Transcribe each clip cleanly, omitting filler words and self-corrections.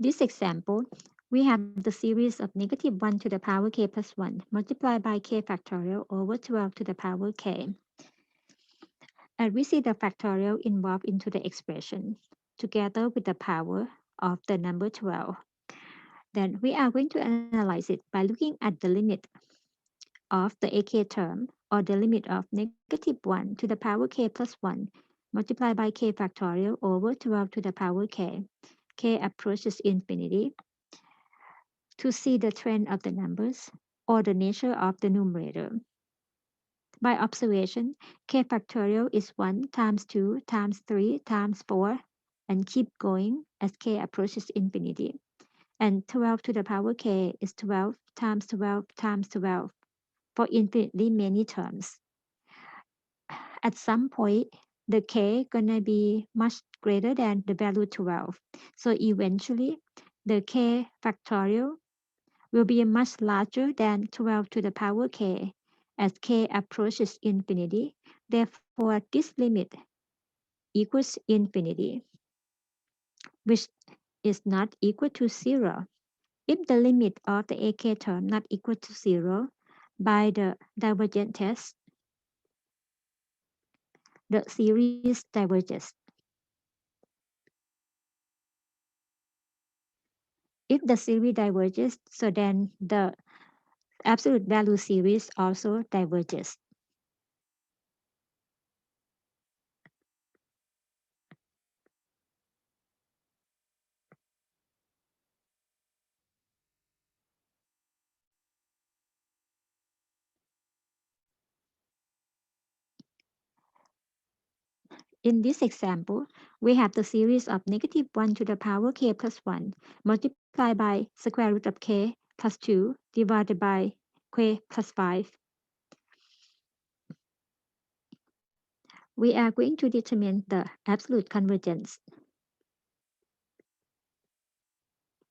This example, we have the series of negative 1 to the power k plus 1 multiplied by k factorial over 12 to the power k. And we see the factorial involved into the expression together with the power of the number 12. Then we are going to analyze it by looking at the limit of the ak term or the limit of negative 1 to the power k plus 1 multiplied by k factorial over 12 to the power k. K approaches infinity to see the trend of the numbers or the nature of the numerator. By observation, k factorial is 1 times 2 times 3 times 4 and keep going as k approaches infinity. And 12 to the power k is 12 times 12 times 12 for infinitely many terms. At some point, the k gonna be much greater than the value 12. So eventually, the k factorial will be much larger than 12 to the power k as k approaches infinity. Therefore, this limit equals infinity, which is not equal to 0. If the limit of the ak term not equal to 0 by the divergence test, the series diverges. If the series diverges, so then the absolute value series also diverges. In this example, we have the series of negative 1 to the power k plus 1 multiplied by square root of k plus 2 divided by k plus 5. We are going to determine the absolute convergence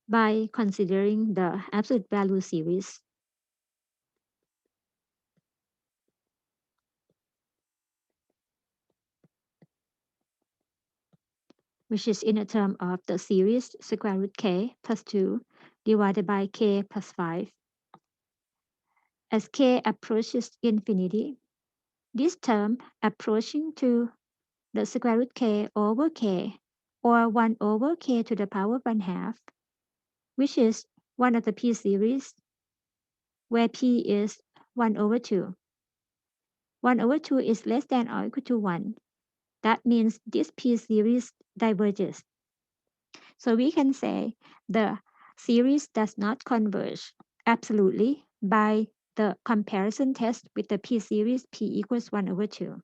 by considering the absolute value series. Which is in a term of the series square root k plus 2 divided by k plus 5. As k approaches infinity, this term approaching to the square root k over k or 1 over k to the power 1 half, which is one of the p series where p is 1 over 2. 1 over 2 is less than or equal to 1. That means this p series diverges. So we can say the series does not converge absolutely by the comparison test with the p series p equals 1 over 2.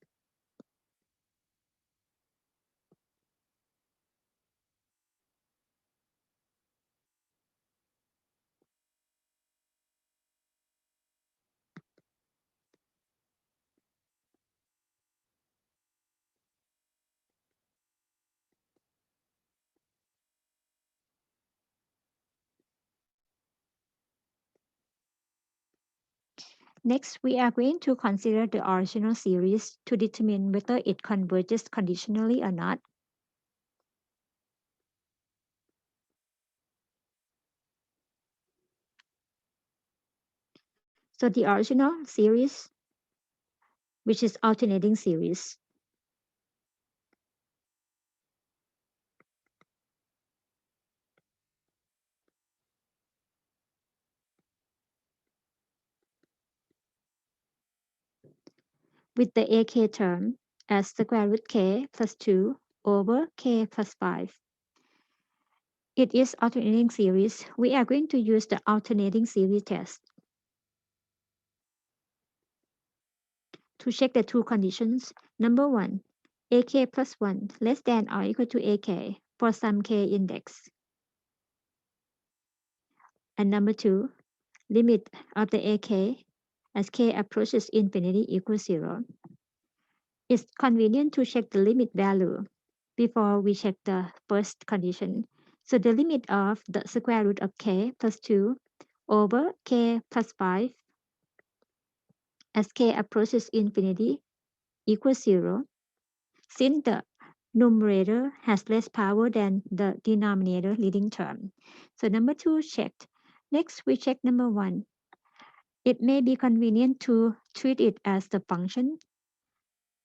Next, we are going to consider the original series to determine whether it converges conditionally or not. So the original series, which is alternating series, with the ak term as square root k plus 2 over k plus 5. It is alternating series. We are going to use the alternating series test to check the two conditions. Number one, ak plus 1 less than or equal to ak for some k index. And number two, limit of the ak as k approaches infinity equals 0. It's convenient to check the limit value before we check the first condition. So the limit of the square root of k plus 2 over k plus 5 as k approaches infinity equals 0. Since the numerator has less power than the denominator leading term. So number 2 checked. Next, we check number 1. It may be convenient to treat it as the function.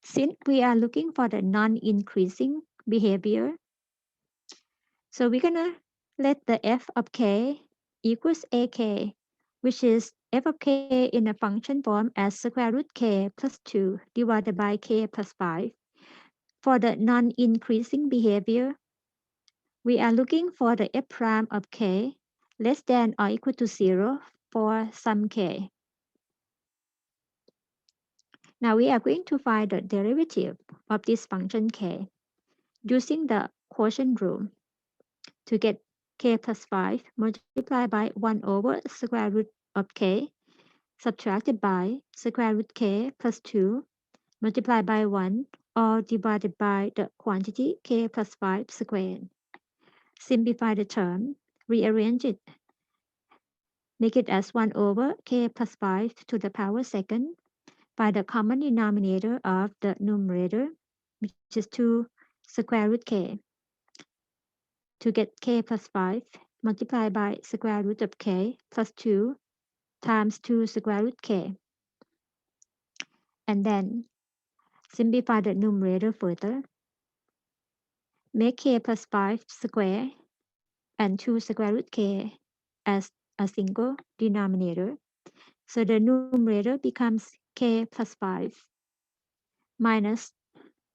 Since we are looking for the non-increasing behavior, so we're gonna let the f of k equals ak, which is f of k in a function form as square root k plus 2 divided by k plus 5. For the non-increasing behavior, we are looking for the f prime of k less than or equal to 0 for some k. Now we are going to find the derivative of this function k using the quotient rule to get k plus 5 multiplied by 1 over square root of k subtracted by square root k plus 2 multiplied by 1 or divided by the quantity k plus 5 squared. Simplify the term, rearrange it, make it as 1 over k plus 5 to the power second by the common denominator of the numerator, which is 2 square root k. To get k plus 5, multiply by square root of k plus 2 times 2 square root k. And then simplify the numerator further. Make k plus 5 square and 2 square root k as a single denominator. So the numerator becomes k plus 5 minus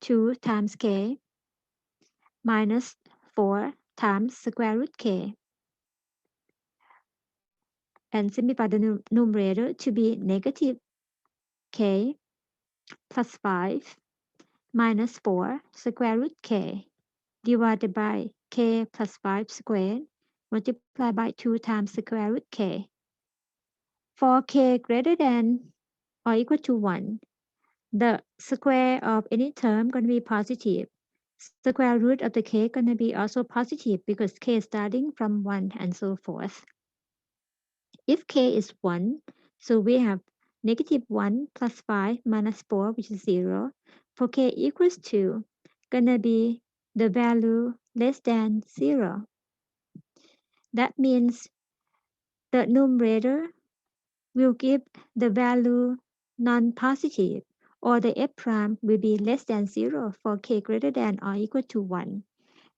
2 times k minus 4 times square root k. And simplify the numerator to be negative k plus 5 minus 4 square root k divided by k plus 5 squared multiplied by 2 times square root k. For k greater than or equal to 1, the square of any term going to be positive. Square root of the k going to be also positive because k is starting from 1 and so forth. If k is 1, so we have negative 1 plus 5 minus 4, which is 0. For k equals 2, going to be the value less than 0. That means the numerator will give the value non-positive, or the f prime will be less than 0 for k greater than or equal to 1.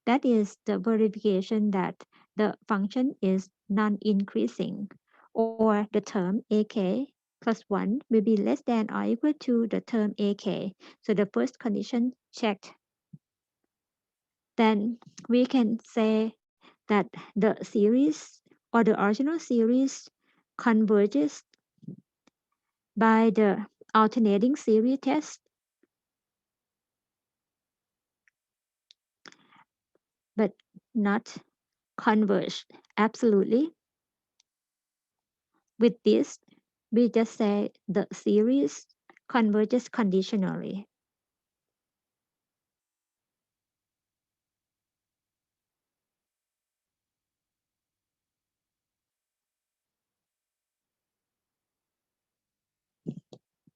That is the verification that the function is non-increasing, or the term ak plus 1 will be less than or equal to the term ak. So the first condition checked. Then we can say that the series or the original series converges by the alternating series test, but not converge absolutely. With this, we just say the series converges conditionally.